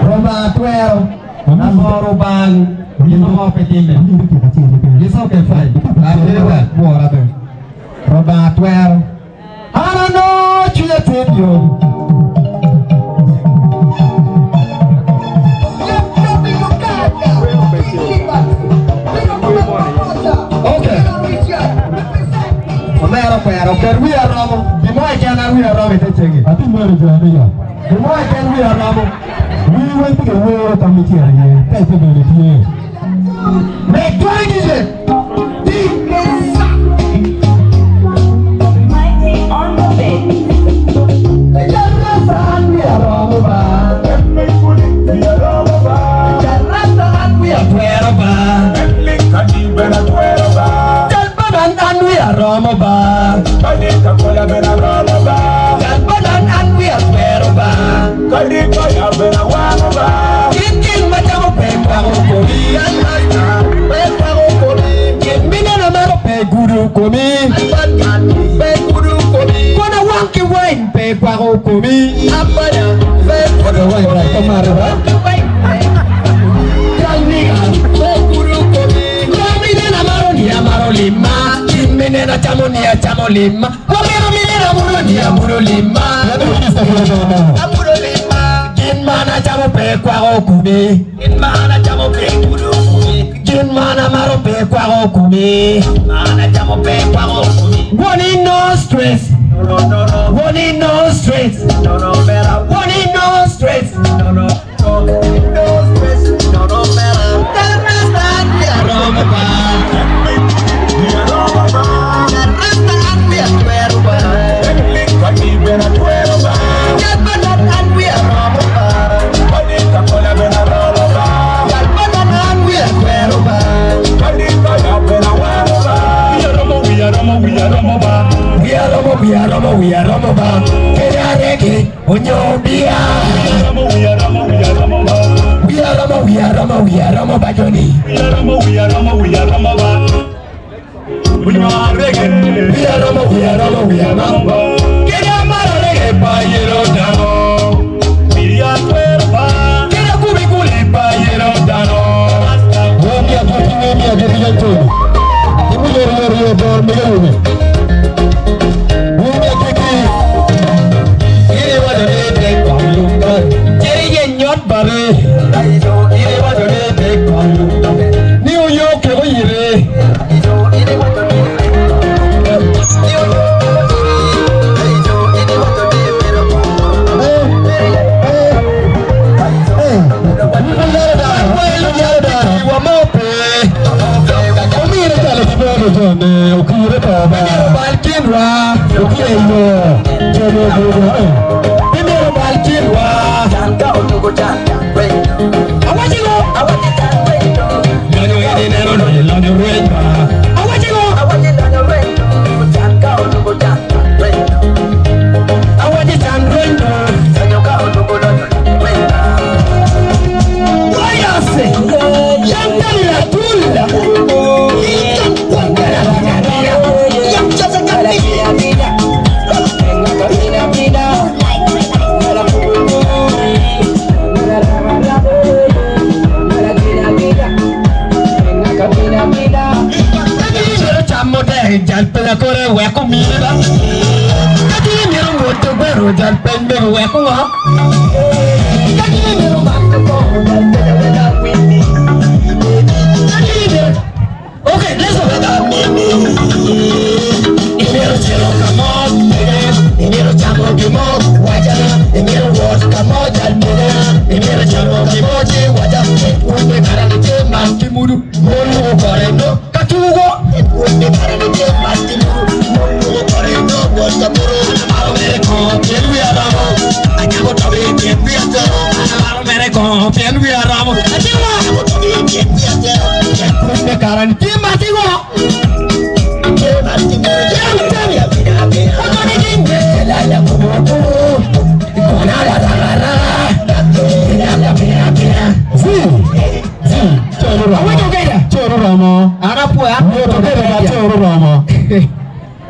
Roba 12 Namoro bang Yino petime It's okay fine I'm very well More other Roba 12 I don't know Chile Tibio Okay Okay, we are Ramo. The more I can, we are Ramo. I think we are Ramo. The more I can, we are Ramo. We went to the world committee here. That's the beauty. Make 20 it. On the bed. We are Ramo. We are Ramo. We are Ramo. We are Ramo ba, kadika kola bena Ramo ba, kadbadan an we aswero ba, kadika ya bena Ramo ba, kikin machamo pe paro komi, pe paro komi, kimina na maro pe guru komi, pe guru komi, kona wanki wine pe paro komi, apanya pe kona wine ra kamar ba, kalniga pe guru komi, kamina na maro ni amaro lima. Minera chamonia chamolima, Momero minera muronia murolima, Amurolima, Ginmana chamo pe kwa okumi, Ginmana chamo pe kurukumi, Ginmana maro pe kwa okumi, Ginmana chamo pe kwa okumi. One in no stress, no, one in no stress, no, mera. One in no stress, no, no stress, no, mera. We are Ramo ba, Kenya rege, Onyobia. We are Ramo ba Johnny. We are Ramo ba. Kenya Ramo. Kenya mara rege ba yero dano. Biya tuerba, Kenya kubikuli ba yero dano. Wamia kutini mia gerijanto. Imu yero bor miyome. New York, Okay, let's go.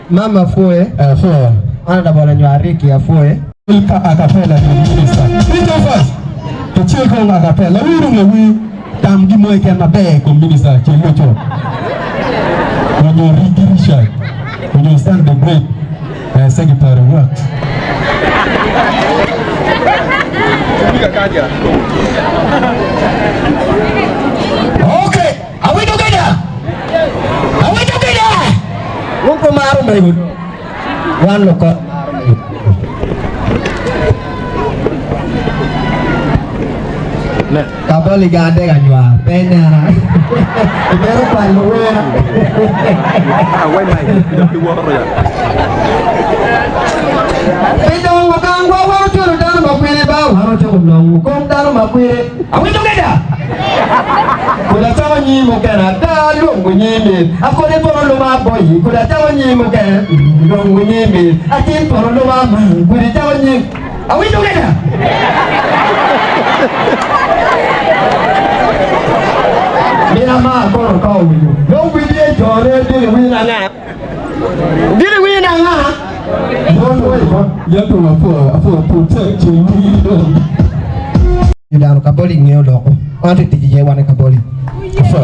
Mama foe. Ana bola nyariki afue. Ilka akapela ni minister. Minister first. Kechiko akapela. Wi tam gi moy ken mabe ko minister chelo cho. Onyo rigirisha. Onyo stand the great secretary works. Okay, are we together? Are we together? Wong maru berikut. Wan loko. Kabel ligande kanywa pena. Pero paluwe. Awai mai tidak keluar ya. Pero wakang wawa turu daru makwire ba waro choko nongu kom daru makwire. Are we together? Kuda tawa nyimo kena daru ngunyimi. Akone poro luma boyi. Kuda tawa nyimo kena ngunyimi. Akin poro luma boyi. Kuda tawa nyimo. Are we together? Mina ma kono kau wiyo. Don't we be jore dili wina nga. Dili wina nga. Don't wait for. Yapo apo protect you. Yudaru kaboli ngeo loko. Kwanti tiji wane kaboli.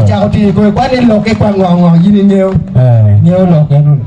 Chako tiji kwe kwani loke kwa ngong yini ngeo. Ngeo loko nunu.